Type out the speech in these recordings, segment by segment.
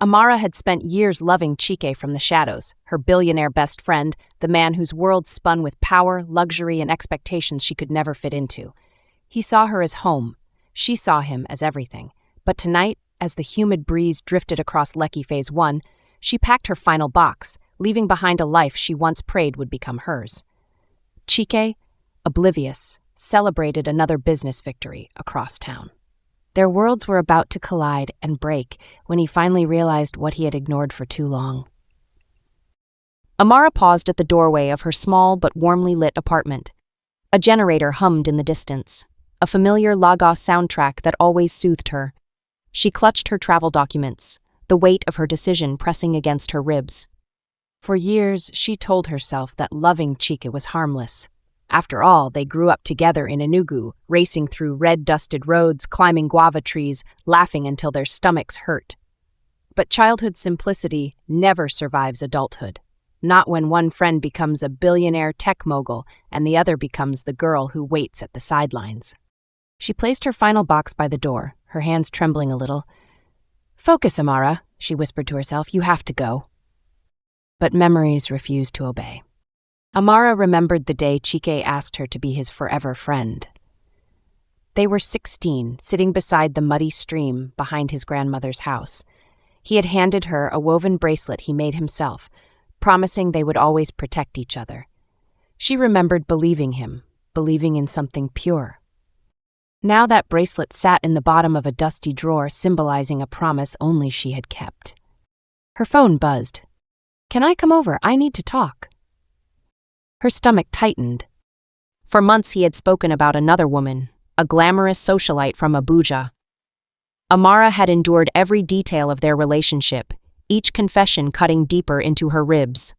Amara had spent years loving Chike from the shadows, her billionaire best friend, the man whose world spun with power, luxury, and expectations she could never fit into. He saw her as home. She saw him as everything. But tonight, as the humid breeze drifted across Lekki Phase 1, she packed her final box, leaving behind a life she once prayed would become hers. Chike, oblivious, celebrated another business victory across town. Their worlds were about to collide and break when he finally realized what he had ignored for too long. Amara paused at the doorway of her small but warmly lit apartment. A generator hummed in the distance, a familiar Lagos soundtrack that always soothed her. She clutched her travel documents, the weight of her decision pressing against her ribs. For years, she told herself that loving Chike was harmless. After all, they grew up together in Enugu, racing through red-dusted roads, climbing guava trees, laughing until their stomachs hurt. But childhood simplicity never survives adulthood. Not when one friend becomes a billionaire tech mogul and the other becomes the girl who waits at the sidelines. She placed her final box by the door, her hands trembling a little. "Focus, Amara," she whispered to herself. "You have to go." But memories refused to obey. Amara remembered the day Chike asked her to be his forever friend. They were 16, sitting beside the muddy stream behind his grandmother's house. He had handed her a woven bracelet he made himself, promising they would always protect each other. She remembered believing him, believing in something pure. Now that bracelet sat in the bottom of a dusty drawer, symbolizing a promise only she had kept. Her phone buzzed. "Can I come over? I need to talk." Her stomach tightened. For months he had spoken about another woman, a glamorous socialite from Abuja. Amara had endured every detail of their relationship, each confession cutting deeper into her ribs.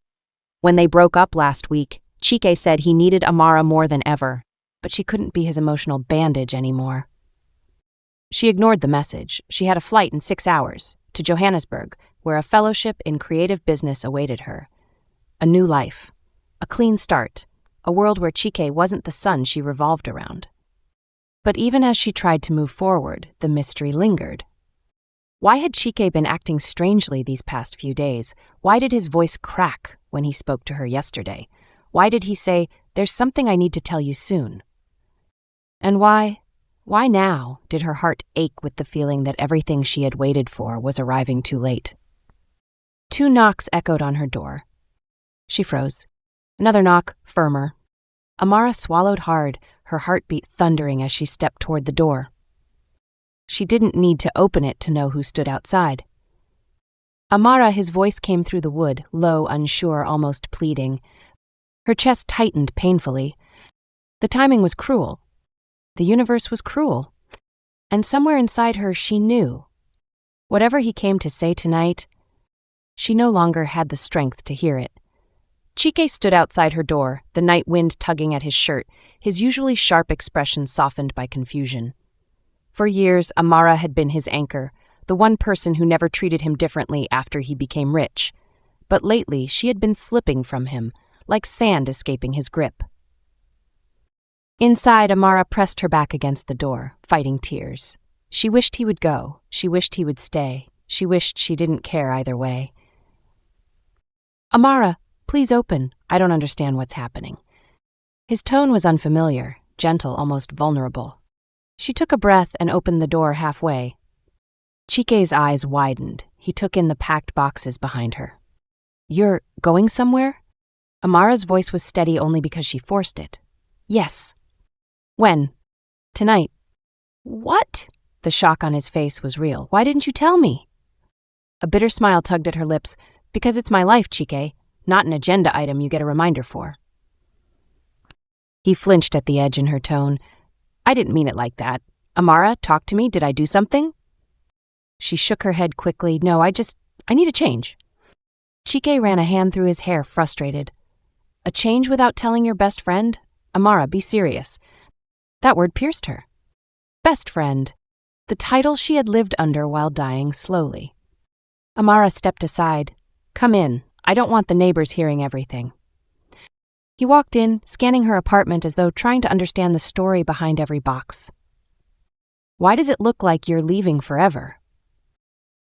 When they broke up last week, Chike said he needed Amara more than ever, but she couldn't be his emotional bandage anymore. She ignored the message. She had a flight in 6 hours, to Johannesburg, where a fellowship in creative business awaited her. A new life. A clean start, a world where Chike wasn't the sun she revolved around. But even as she tried to move forward, the mystery lingered. Why had Chike been acting strangely these past few days? Why did his voice crack when he spoke to her yesterday? Why did he say, "There's something I need to tell you soon"? And why now did her heart ache with the feeling that everything she had waited for was arriving too late? 2 knocks echoed on her door. She froze. Another knock, firmer. Amara swallowed hard, her heartbeat thundering as she stepped toward the door. She didn't need to open it to know who stood outside. "Amara," his voice came through the wood, low, unsure, almost pleading. Her chest tightened painfully. The timing was cruel. The universe was cruel. And somewhere inside her, she knew. Whatever he came to say tonight, she no longer had the strength to hear it. Chike stood outside her door, the night wind tugging at his shirt, his usually sharp expression softened by confusion. For years, Amara had been his anchor, the one person who never treated him differently after he became rich. But lately, she had been slipping from him, like sand escaping his grip. Inside, Amara pressed her back against the door, fighting tears. She wished he would go. She wished he would stay. She wished she didn't care either way. "Amara, please open. I don't understand what's happening." His tone was unfamiliar, gentle, almost vulnerable. She took a breath and opened the door halfway. Chike's eyes widened. He took in the packed boxes behind her. "You're going somewhere?" Amara's voice was steady only because she forced it. "Yes." "When?" "Tonight." "What?" The shock on his face was real. "Why didn't you tell me?" A bitter smile tugged at her lips. "Because it's my life, Chike. Not an agenda item you get a reminder for." He flinched at the edge in her tone. "I didn't mean it like that. Amara, talk to me. Did I do something?" She shook her head quickly. "No, I need a change." Chike ran a hand through his hair, frustrated. "A change without telling your best friend? Amara, be serious." That word pierced her. Best friend. The title she had lived under while dying slowly. Amara stepped aside. "Come in. I don't want the neighbors hearing everything." He walked in, scanning her apartment as though trying to understand the story behind every box. "Why does it look like you're leaving forever?"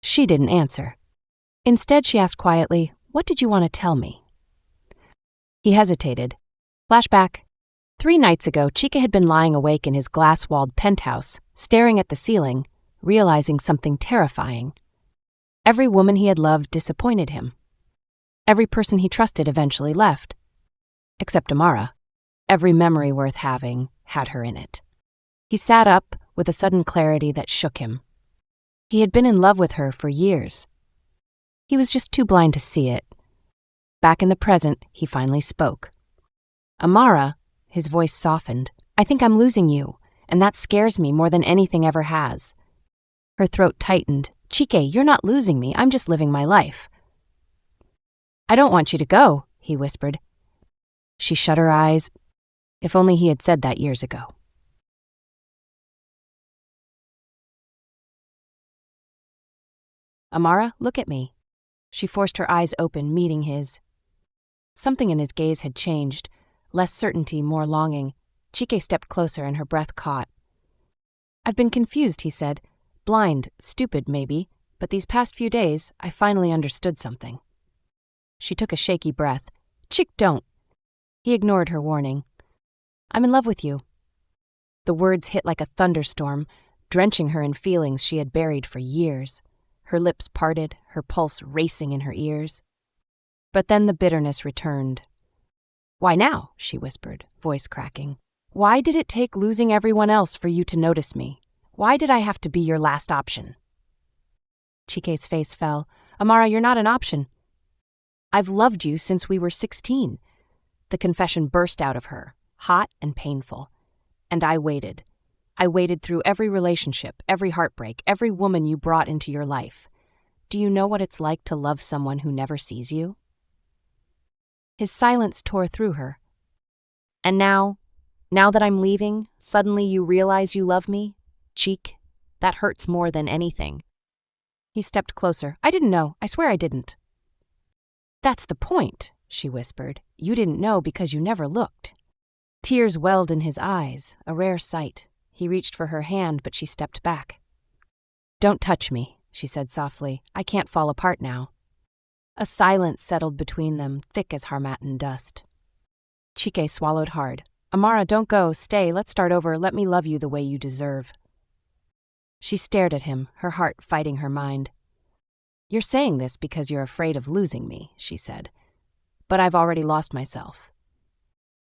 She didn't answer. Instead, she asked quietly, "What did you want to tell me?" He hesitated. Flashback. 3 nights ago, Chike had been lying awake in his glass-walled penthouse, staring at the ceiling, realizing something terrifying. Every woman he had loved disappointed him. Every person he trusted eventually left. Except Amara. Every memory worth having had her in it. He sat up with a sudden clarity that shook him. He had been in love with her for years. He was just too blind to see it. Back in the present, he finally spoke. "Amara," his voice softened, "I think I'm losing you, and that scares me more than anything ever has." Her throat tightened. "Chike, you're not losing me, I'm just living my life." "I don't want you to go," he whispered. She shut her eyes. If only he had said that years ago. "Amara, look at me." She forced her eyes open, meeting his. Something in his gaze had changed. Less certainty, more longing. Chike stepped closer and her breath caught. "I've been confused," he said. "Blind, stupid maybe, but these past few days, I finally understood something." She took a shaky breath. "Chick, don't." He ignored her warning. "I'm in love with you." The words hit like a thunderstorm, drenching her in feelings she had buried for years. Her lips parted, her pulse racing in her ears. But then the bitterness returned. "Why now?" she whispered, voice cracking. "Why did it take losing everyone else for you to notice me? Why did I have to be your last option?" Chike's face fell. "Amara, you're not an option. I've loved you since we were 16. The confession burst out of her, hot and painful. And I waited. I waited through every relationship, every heartbreak, every woman you brought into your life. Do you know what it's like to love someone who never sees you?" His silence tore through her. "And now that I'm leaving, suddenly you realize you love me? Cheek, that hurts more than anything." He stepped closer. "I didn't know. I swear I didn't." "That's the point," she whispered. "You didn't know because you never looked." Tears welled in his eyes, a rare sight. He reached for her hand, but she stepped back. "Don't touch me," she said softly. "I can't fall apart now." A silence settled between them, thick as harmattan dust. Chike swallowed hard. "Amara, don't go. Stay. Let's start over. Let me love you the way you deserve." She stared at him, her heart fighting her mind. "You're saying this because you're afraid of losing me," she said. "But I've already lost myself."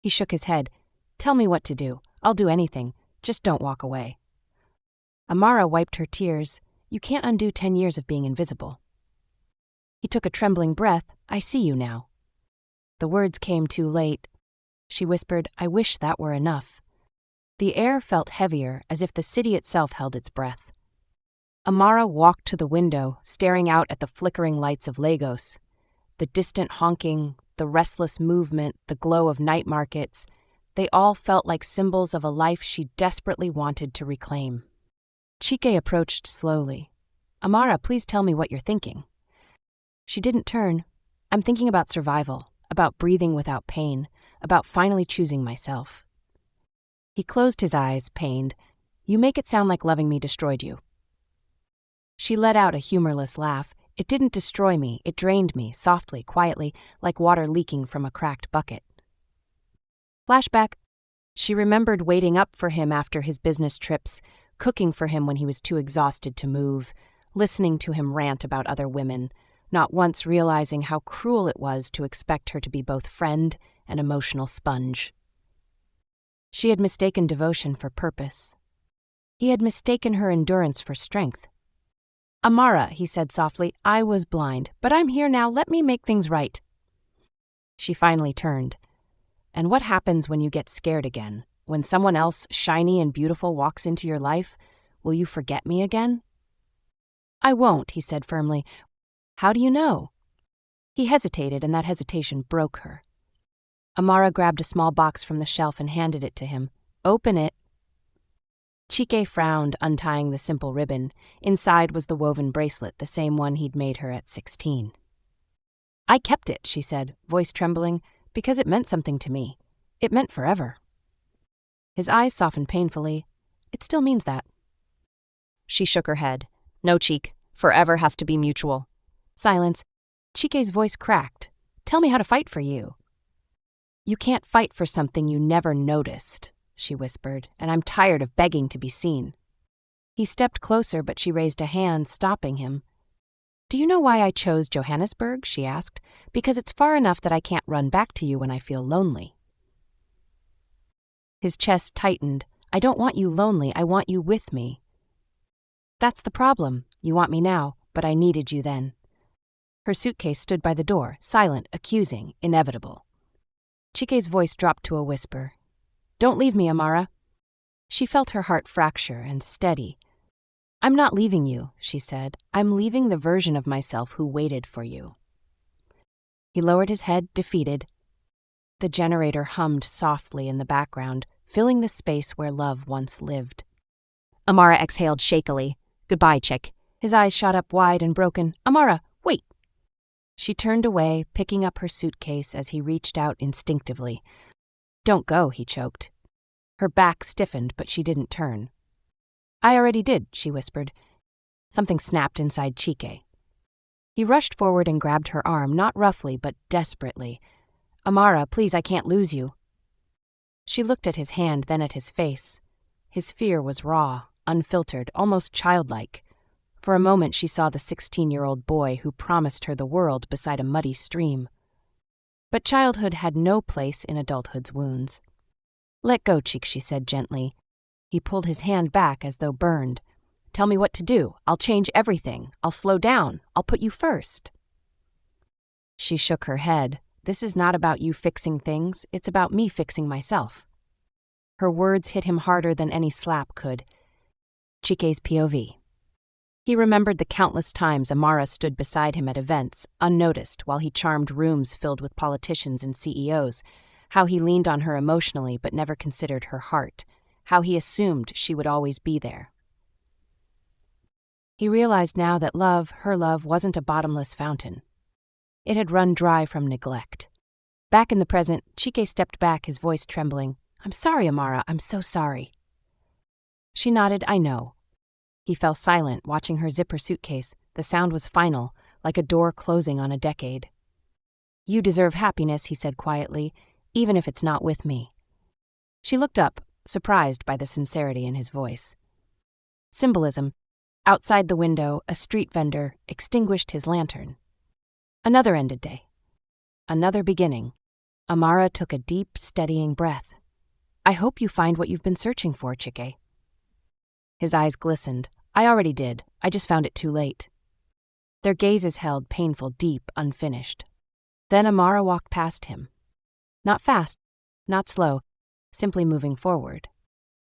He shook his head. "Tell me what to do. I'll do anything. Just don't walk away." Amara wiped her tears. "You can't undo 10 years of being invisible." He took a trembling breath. "I see you now." The words came too late. She whispered, "I wish that were enough." The air felt heavier, as if the city itself held its breath. Amara walked to the window, staring out at the flickering lights of Lagos. The distant honking, the restless movement, the glow of night markets, they all felt like symbols of a life she desperately wanted to reclaim. Chike approached slowly. "Amara, please tell me what you're thinking." She didn't turn. "I'm thinking about survival, about breathing without pain, about finally choosing myself." He closed his eyes, pained. "You make it sound like loving me destroyed you." She let out a humorless laugh. "It didn't destroy me, it drained me, softly, quietly, like water leaking from a cracked bucket." Flashback. She remembered waiting up for him after his business trips, cooking for him when he was too exhausted to move, listening to him rant about other women, not once realizing how cruel it was to expect her to be both friend and emotional sponge. She had mistaken devotion for purpose. He had mistaken her endurance for strength. "Amara," he said softly, "I was blind, but I'm here now. Let me make things right." She finally turned. "And what happens when you get scared again? When someone else, shiny and beautiful, walks into your life? Will you forget me again?" "I won't," he said firmly. "How do you know?" He hesitated, and that hesitation broke her. Amara grabbed a small box from the shelf and handed it to him. "Open it." Chike frowned, untying the simple ribbon. Inside was the woven bracelet, the same one he'd made her at 16. "I kept it," she said, voice trembling, "because it meant something to me. It meant forever." His eyes softened painfully. "It still means that." She shook her head. "No, Cheek. Forever has to be mutual." Silence. Chike's voice cracked. Tell me how to fight for you. You can't fight for something you never noticed, she whispered, and I'm tired of begging to be seen. He stepped closer, but she raised a hand, stopping him. Do you know why I chose Johannesburg? She asked. Because it's far enough that I can't run back to you when I feel lonely. His chest tightened. I don't want you lonely, I want you with me. That's the problem. You want me now, but I needed you then. Her suitcase stood by the door, silent, accusing, inevitable. Chike's voice dropped to a whisper. Don't leave me, Amara. She felt her heart fracture and steady. I'm not leaving you, she said. I'm leaving the version of myself who waited for you. He lowered his head, defeated. The generator hummed softly in the background, filling the space where love once lived. Amara exhaled shakily. Goodbye, Chick. His eyes shot up wide and broken. Amara, wait! She turned away, picking up her suitcase as he reached out instinctively. Don't go, he choked. Her back stiffened, but she didn't turn. I already did, she whispered. Something snapped inside Chike. He rushed forward and grabbed her arm, not roughly, but desperately. Amara, please, I can't lose you. She looked at his hand, then at his face. His fear was raw, unfiltered, almost childlike. For a moment she saw the 16-year-old boy who promised her the world beside a muddy stream. But childhood had no place in adulthood's wounds. Let go, Cheek, she said gently. He pulled his hand back as though burned. Tell me what to do. I'll change everything. I'll slow down. I'll put you first. She shook her head. This is not about you fixing things. It's about me fixing myself. Her words hit him harder than any slap could. Chike's POV. He remembered the countless times Amara stood beside him at events, unnoticed, while he charmed rooms filled with politicians and CEOs, how he leaned on her emotionally but never considered her heart, how he assumed she would always be there. He realized now that love, her love, wasn't a bottomless fountain. It had run dry from neglect. Back in the present, Chike stepped back, his voice trembling. I'm sorry, Amara, I'm so sorry. She nodded, I know. He fell silent, watching her zip her suitcase. The sound was final, like a door closing on a decade. You deserve happiness, he said quietly, even if it's not with me. She looked up, surprised by the sincerity in his voice. Symbolism. Outside the window, a street vendor extinguished his lantern. Another ended day. Another beginning. Amara took a deep, steadying breath. I hope you find what you've been searching for, Chike. His eyes glistened. I already did. I just found it too late. Their gazes held, painful, deep, unfinished. Then Amara walked past him. Not fast, not slow, simply moving forward.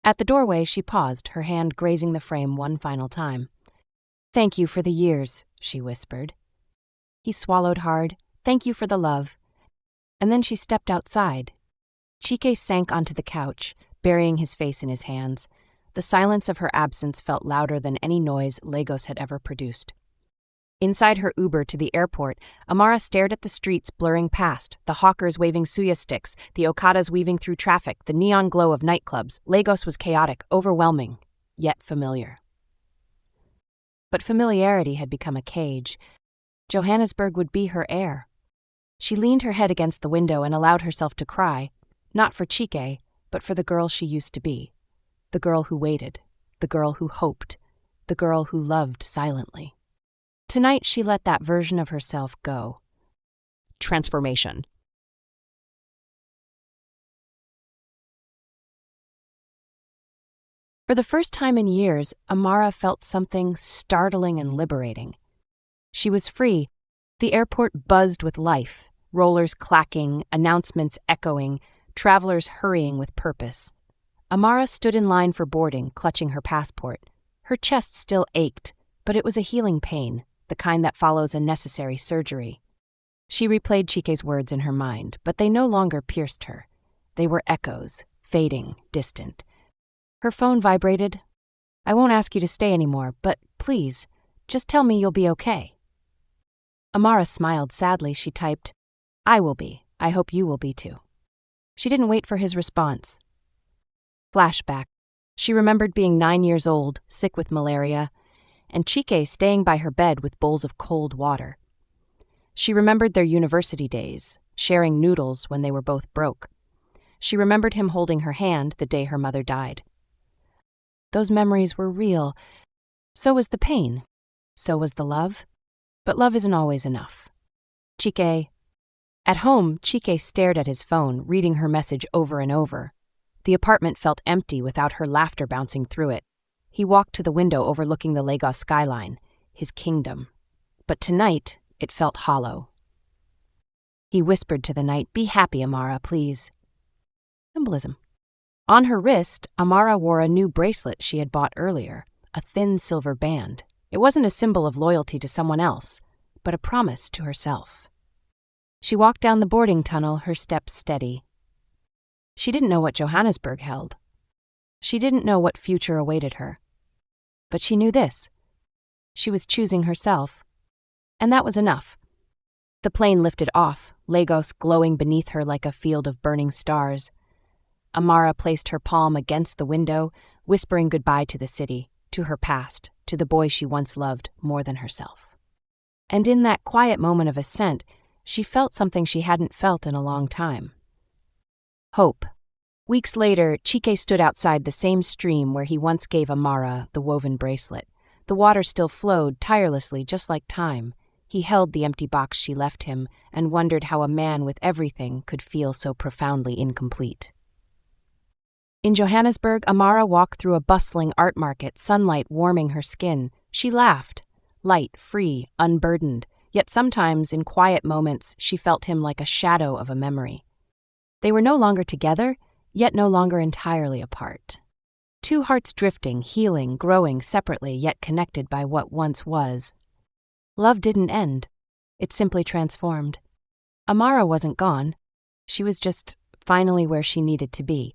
At the doorway, she paused, her hand grazing the frame one final time. Thank you for the years, she whispered. He swallowed hard. Thank you for the love. And then she stepped outside. Chike sank onto the couch, burying his face in his hands. The silence of her absence felt louder than any noise Lagos had ever produced. Inside her Uber to the airport, Amara stared at the streets blurring past, the hawkers waving suya sticks, the okadas weaving through traffic, the neon glow of nightclubs. Lagos was chaotic, overwhelming, yet familiar. But familiarity had become a cage. Johannesburg would be her heir. She leaned her head against the window and allowed herself to cry, not for Chike, but for the girl she used to be. The girl who waited, the girl who hoped, the girl who loved silently. Tonight she let that version of herself go. Transformation. For the first time in years, Amara felt something startling and liberating. She was free. The airport buzzed with life, rollers clacking, announcements echoing, travelers hurrying with purpose. Amara stood in line for boarding, clutching her passport. Her chest still ached, but it was a healing pain, the kind that follows a necessary surgery. She replayed Chike's words in her mind, but they no longer pierced her. They were echoes, fading, distant. Her phone vibrated. I won't ask you to stay anymore, but please, just tell me you'll be okay. Amara smiled sadly. She typed, I will be. I hope you will be too. She didn't wait for his response. Flashback. She remembered being 9 years old, sick with malaria, and Chike staying by her bed with bowls of cold water. She remembered their university days, sharing noodles when they were both broke. She remembered him holding her hand the day her mother died. Those memories were real. So was the pain. So was the love. But love isn't always enough. Chike. At home, Chike stared at his phone, reading her message over and over. The apartment felt empty without her laughter bouncing through it. He walked to the window overlooking the Lagos skyline, his kingdom. But tonight, it felt hollow. He whispered to the night, "Be happy, Amara, please." Symbolism. On her wrist, Amara wore a new bracelet she had bought earlier, a thin silver band. It wasn't a symbol of loyalty to someone else, but a promise to herself. She walked down the boarding tunnel, her steps steady. She didn't know what Johannesburg held. She didn't know what future awaited her. But she knew this. She was choosing herself. And that was enough. The plane lifted off, Lagos glowing beneath her like a field of burning stars. Amara placed her palm against the window, whispering goodbye to the city, to her past, to the boy she once loved more than herself. And in that quiet moment of ascent, she felt something she hadn't felt in a long time. Hope. Weeks later, Chike stood outside the same stream where he once gave Amara the woven bracelet. The water still flowed tirelessly, just like time. He held the empty box she left him and wondered how a man with everything could feel so profoundly incomplete. In Johannesburg, Amara walked through a bustling art market, sunlight warming her skin. She laughed, light, free, unburdened, yet sometimes, in quiet moments, she felt him like a shadow of a memory. They were no longer together, yet no longer entirely apart. Two hearts drifting, healing, growing separately, yet connected by what once was. Love didn't end. It simply transformed. Amara wasn't gone. She was just finally where she needed to be,